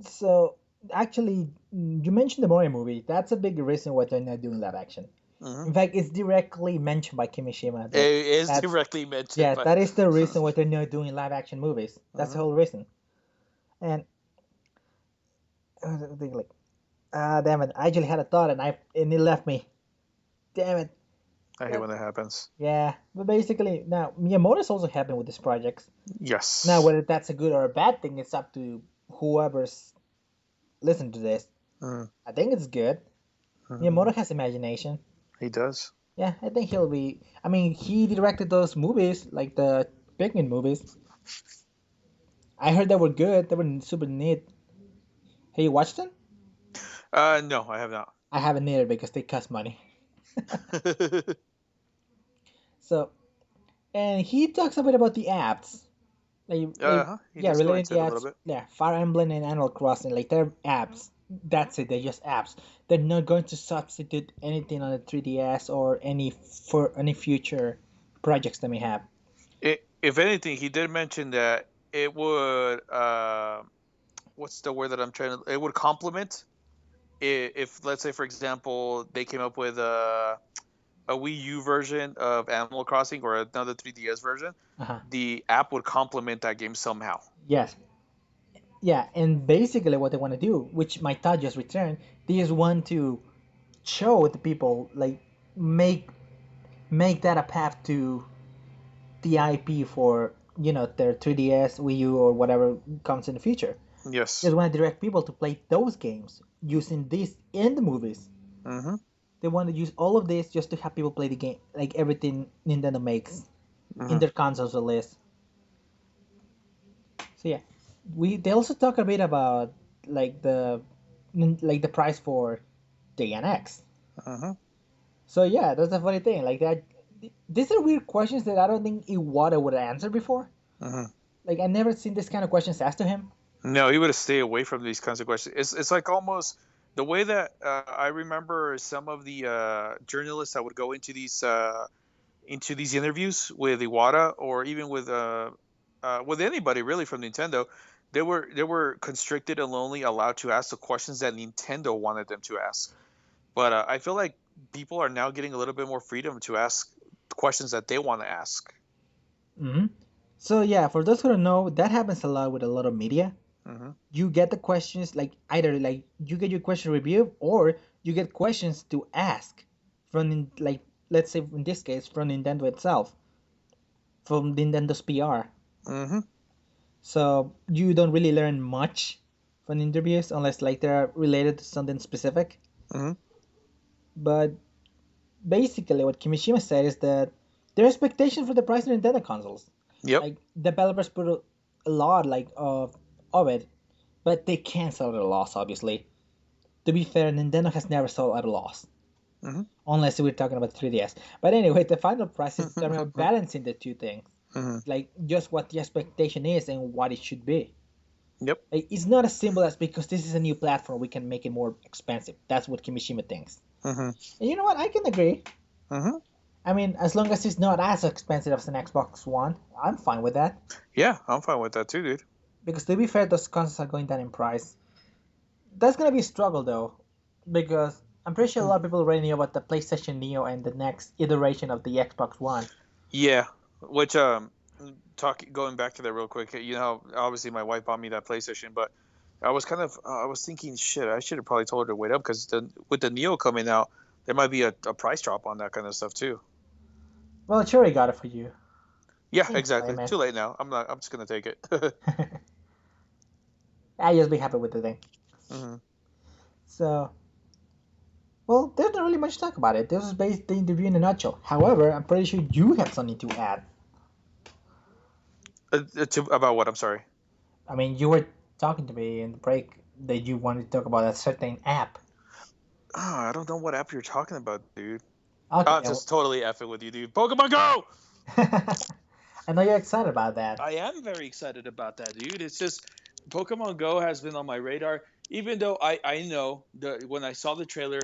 So actually, you mentioned the Mario movie. That's a big reason why they're not doing live action. Hmm. In fact, it's directly mentioned by Kimishima It that is that's directly mentioned, yeah, but that is the reason why they're not doing live action movies. That's the hmm whole reason. And like, damn it, I actually had a thought and it left me. Damn it. I hate But when that happens. yeah, but basically now Miyamoto's also helping with these projects. Now Yes. whether that's a good or a bad thing, it's up to whoever's listening to this. Mm-hmm. I think it's good. Mm-hmm. Miyamoto has imagination. He does. Yeah, I think he'll be. I mean, he directed those movies, like the Pikmin movies. I heard they were good. They were super neat. Have you watched them? No, I have not. I haven't either because they cost money. So, and he talks a bit about the apps, like He yeah, does go relating into the it a little apps. bit. Yeah, Fire Emblem and Animal Crossing, like they're apps. That's it. They're just apps. They're not going to substitute anything on the 3DS or any for any future projects that may have. If anything, he did mention that it would. What's the word that I'm trying to? It would complement if, let's say, for example, they came up with a Wii U version of Animal Crossing or another 3DS version. Uh-huh. The app would complement that game somehow. Yes. Yeah, and basically what they want to do, which my thought just returned, they just want to show the people, like make make that a path to the IP for their 3DS, Wii U, or whatever comes in the future. They Yes. just want to direct people to play those games using this in the movies. Mm-hmm. They want to use all of this just to have people play the game, like everything Nintendo makes in Mm-hmm. their consoles list. So yeah, we they also talk a bit about like the price for the NX. Mm-hmm. So yeah, that's the funny thing. Like that, these are weird questions that I don't think Iwata would answer before. Mm-hmm. Like I never seen this kind of questions asked to him. No, he would have stayed away from these kinds of questions. It's like almost the way that I remember some of the journalists that would go into these interviews with Iwata or even with anybody really from Nintendo. They were constricted and only allowed to ask the questions that Nintendo wanted them to ask. But I feel like people are now getting a little bit more freedom to ask questions that they want to ask. Hmm. So yeah, for those who don't know, that happens a lot with a lot of media. Hmm. You get the questions like either like you get your question reviewed or you get questions to ask like let's say in this case from Nintendo itself, from Nintendo's PR. Hmm. So you don't really learn much from interviews unless like they're related to something specific. Hmm. But basically, what Kimishima said is that their expectation for the price of Nintendo consoles, Yep. like developers put a lot like of it, but they can't sell at a loss. Obviously, to be fair, Nintendo has never sold at a loss Hmm. unless we're talking about 3DS. But anyway, the final price is determined by Hmm. balancing the two things, like just what the expectation is and what it should be. Yep. Like, it's not as simple as because this is a new platform we can make it more expensive. That's what Kimishima thinks. Hmm. And you know what? I can agree. Hmm. I mean, as long as it's not as expensive as an Xbox One, I'm fine with that. Yeah, I'm fine with that too, dude. Because to be fair, those consoles are going down in price. That's gonna be a struggle though, because I'm pretty sure a lot of people already know about the PlayStation Neo and the next iteration of the Xbox One. Yeah, which talk going back to that real quick. You know, obviously my wife bought me that PlayStation, but I was thinking, shit, I should have probably told her to wait up because with the Neo coming out, there might be a price drop on that kind of stuff too. Well, sure, he got it for you. Yeah, Can't exactly. blame it. Too late now. I'm not. I'm just gonna take it. I just be happy with the thing. Hmm. So, well, there's not really much to talk about it. This is basically the interview in a nutshell. However, I'm pretty sure you have something to add. About what? I'm sorry. I mean, you were talking to me in the break that you wanted to talk about a certain app. Oh, I don't know what app you're talking about, dude. Okay, I'm just totally effing with you, dude. Pokemon Go. I know you're excited about that. I am very excited about that, dude. It's just Pokemon Go has been on my radar, even though I know when I saw the trailer,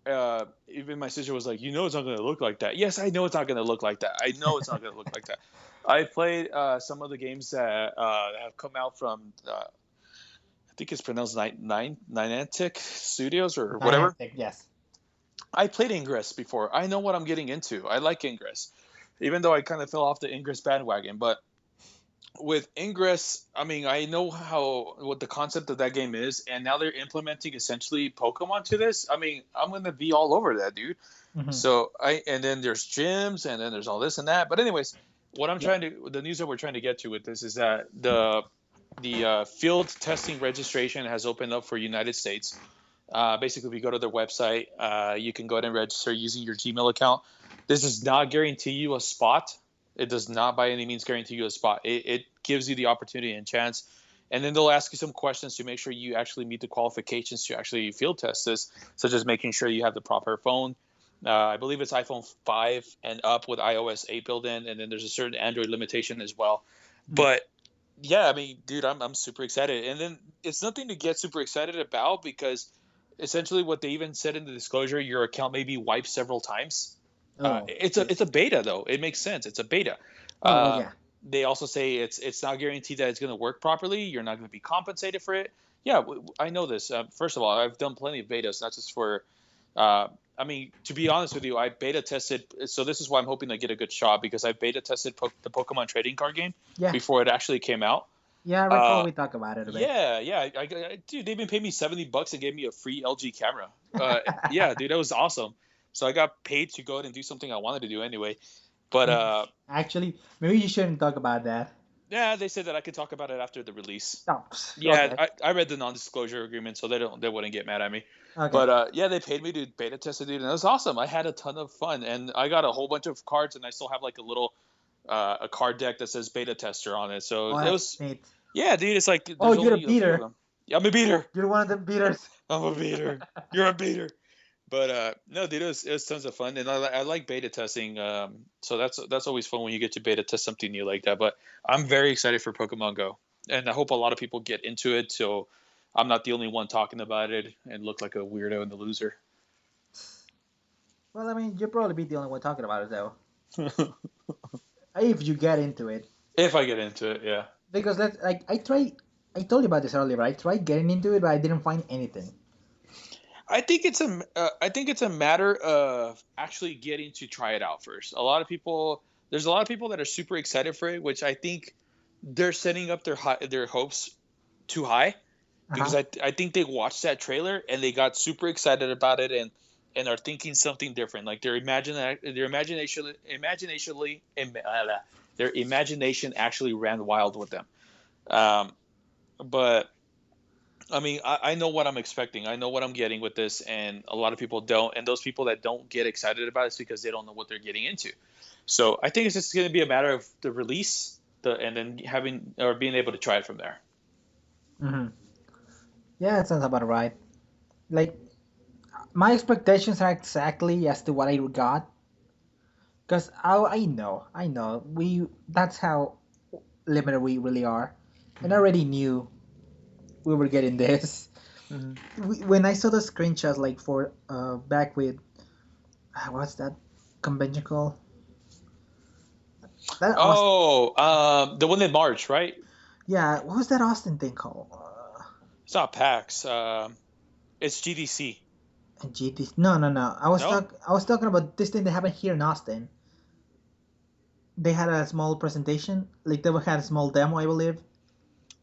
even my sister was like, "You know, it's not going to look like that." Yes, I know it's not going to look like that. I know it's not going to look like that. I played some of the games that have come out from. I think it's pronounced Niantic Studios or whatever. Niantic, yes. I played Ingress before. I know what I'm getting into. I like Ingress, even though I kind of fell off the Ingress bandwagon. But with Ingress, I mean, I know what the concept of that game is, and now they're implementing essentially Pokemon to this. I mean, I'm gonna be all over that, dude. Hmm. So and then there's gyms, and then there's all this and that. But anyways, what I'm Yeah. trying to the news that we're trying to get to with this is that the field testing registration has opened up for United States. Basically, if you go to their website, you can go ahead and register using your Gmail account. This does not guarantee you a spot. It does not by any means guarantee you a spot. It gives you the opportunity and chance. And then they'll ask you some questions to make sure you actually meet the qualifications to actually field test this, such as making sure you have the proper phone. I believe it's iPhone 5 and up with iOS 8 built in, and then there's a certain Android limitation as well. Yeah. But yeah, I mean, dude, I'm super excited. And then it's nothing to get super excited about because essentially what they even said in the disclosure, your account may be wiped several times. Oh, It's a jeez. beta though. It makes sense. It's a beta. Oh, well, yeah. They also say it's not guaranteed that it's going to work properly. You're not going to be compensated for it. Yeah, I know this. First of all, I've done plenty of betas, not just for. Uh, I mean, to be honest with you, I beta tested. So this is why I'm hoping to get a good shot because I beta tested the Pokemon trading card game Yeah. before it actually came out. Yeah, I recall Uh, we talked about it a bit. yeah, yeah, dude, they've been paying me $70 and gave me a free LG camera. Yeah, dude, that was awesome. So I got paid to go ahead and do something I wanted to do anyway. But Actually, maybe you shouldn't talk about that. yeah, they said that I could talk about it after the release. Oh, Yeah, okay. I read the non-disclosure agreement, so they wouldn't get mad at me. Okay. But yeah, they paid me to beta test it, dude, and it was awesome. I had a ton of fun, and I got a whole bunch of cards, and I still have like a little a card deck that says beta tester on it. So Oh, it that's was neat. yeah, dude. It's like Oh, there's you're a only a few of beater. them. Yeah, I'm a beater. You're one of the beaters. I'm a beater. You're a beater. But no, dude, it was tons of fun, and I like beta testing. So that's always fun when you get to beta test something new like that. But I'm very excited for Pokemon Go, and I hope a lot of people get into it. So I'm not the only one talking about it and look like a weirdo and the loser. Well, I mean, you'll probably be the only one talking about it, though. If you get into it. If I get into it, yeah. Because let's like I tried. I told you about this earlier. Right? I tried getting into it, but I didn't find anything. I think it's a matter of actually getting to try it out first. There's a lot of people that are super excited for it, which I think they're setting up their hopes too high Uh because huh. I think they watched that trailer and they got super excited about it and are thinking something different. Like their imagination actually ran wild with them. Um, but I mean, I know what I'm expecting. I know what I'm getting with this, and a lot of people don't. And those people that don't get excited about it is because they don't know what they're getting into. So I think it's just going to be a matter of the release, and then having or being able to try it from there. Hmm. Yeah, it sounds about right. Like my expectations are exactly as to what I got. Cause I know we. That's how limited we really are, and I Mm-hmm. already knew we were getting this. Mm-hmm. When I saw the screenshots, like for back with what's that convention called? That Austin, Oh, the one in March, right? yeah, what was that Austin thing called? It's not PAX. It's GDC. GT. No, no, no. No. I was talking about this thing that happened here in Austin. They had a small presentation, like they had a small demo, I believe.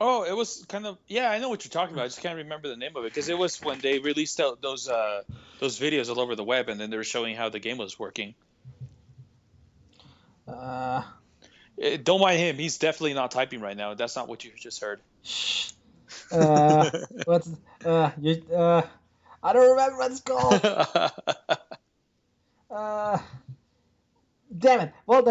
Oh, it was kind of yeah. I know what you're talking about. I just can't remember the name of it because it was when they released out those videos all over the web, and then they were showing how the game was working. Uh, Don't mind him. He's definitely not typing right now. That's not what you just heard. shh. Uh, what's you I don't remember what it's called. Uh, damn it. Well,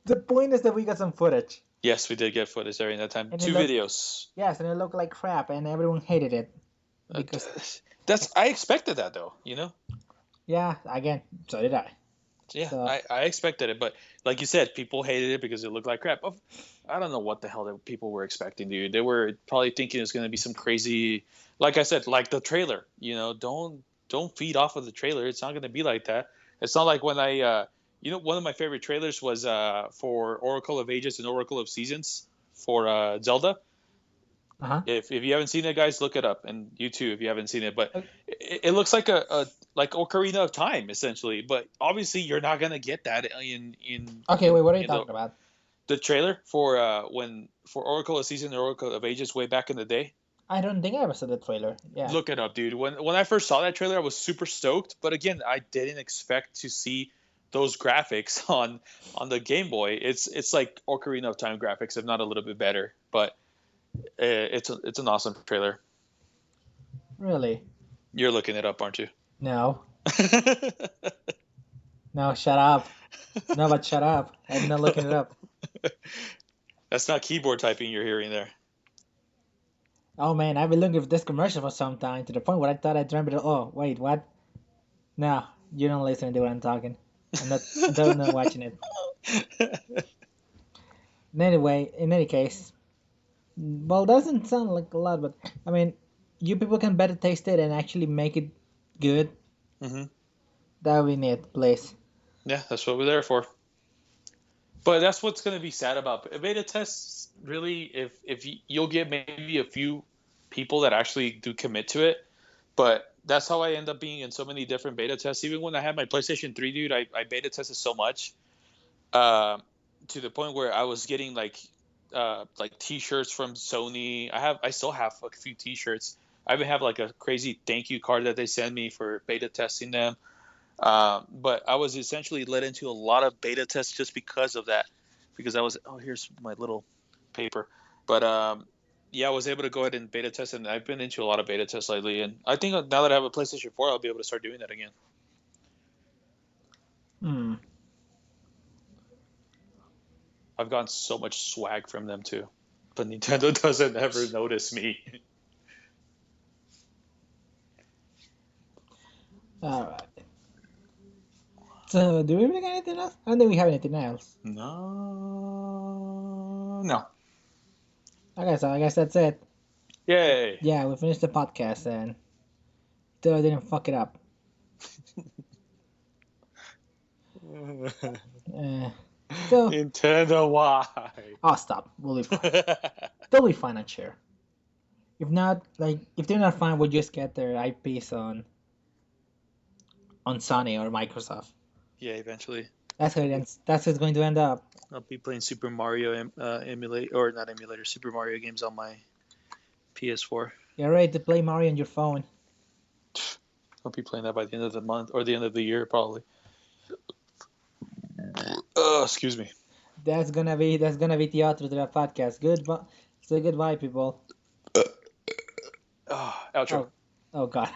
the point is that we got some footage, Yes, we did get footage during that time. and it Two looked videos. yes, and it looked like crap, and everyone hated it Uh, because That's I expected that though. You know. yeah, again, so did I. Yeah, So I expected it, but like you said, people hated it because it looked like crap. I don't know what the hell that people were expecting, dude. They were probably thinking it's going to be some crazy, like I said, like the trailer. You know, don't. don't feed off of the trailer. It's not gonna be like that. It's not like when one of my favorite trailers was for Oracle of Ages and Oracle of Seasons for Zelda. Uh-huh. If you haven't seen it, guys, look it up, and you too if you haven't seen it. But it looks like a like Ocarina of Time essentially. But obviously, you're not gonna get that Okay, wait, what are you in talking about? the trailer for Oracle of Season and Oracle of Ages way back in the day. I don't think I ever saw the trailer. Yeah. Look it up, dude. When I first saw that trailer, I was super stoked. But again, I didn't expect to see those graphics on the Game Boy. It's like Ocarina of Time graphics, if not a little bit better. But it's an awesome trailer. Really? You're looking it up, aren't you? No. No, shut up. No, but shut up. I'm not looking it up. That's not keyboard typing you're hearing there. Oh man, I've been looking for this commercial for some time to the point where I thought I'd remember. Oh wait, what? No, you don't listen to what I'm talking. I'm not watching it. Anyway, in any case, well, doesn't sound like a lot, but I mean, you people can better taste it and actually make it good. Mm-hmm. That would be neat, please. Yeah, that's what we're there for. But that's what's going to be sad about beta tests. Really, if you'll get maybe a few people that actually do commit to it, but that's how I end up being in so many different beta tests. Even when I had my PlayStation 3, dude, I beta tested so much, to the point where I was getting like T-shirts from Sony. I still have a few T-shirts. I even have like a crazy thank you card that they send me for beta testing them. But I was essentially led into a lot of beta tests just because of that. Because here's my little paper. But yeah, I was able to go ahead and beta test, and I've been into a lot of beta tests lately. And I think now that I have a PlayStation 4, I'll be able to start doing that again. Hmm. I've gotten so much swag from them too, but Nintendo doesn't ever notice me. All right. So, do we really got anything else? I don't think we have anything else. No. Okay, so I guess that's it. Yay. Yeah, we finished the podcast and still I didn't fuck it up. So Nintendo, why? I'll stop. We'll be fine. They'll be fine, I'm sure. If not, like if they're not fine, we'll just get their IPs on Sony or Microsoft. Yeah, eventually. That's how it ends. That's how it's going to end up. I'll be playing Super Mario emulator, or not emulator, Super Mario games on my PS4. You're ready to play Mario on your phone. I'll be playing that by the end of the month or the end of the year, probably. Excuse me. That's gonna be the outro to that podcast. Goodbye. Say goodbye, people. Outro. Oh God.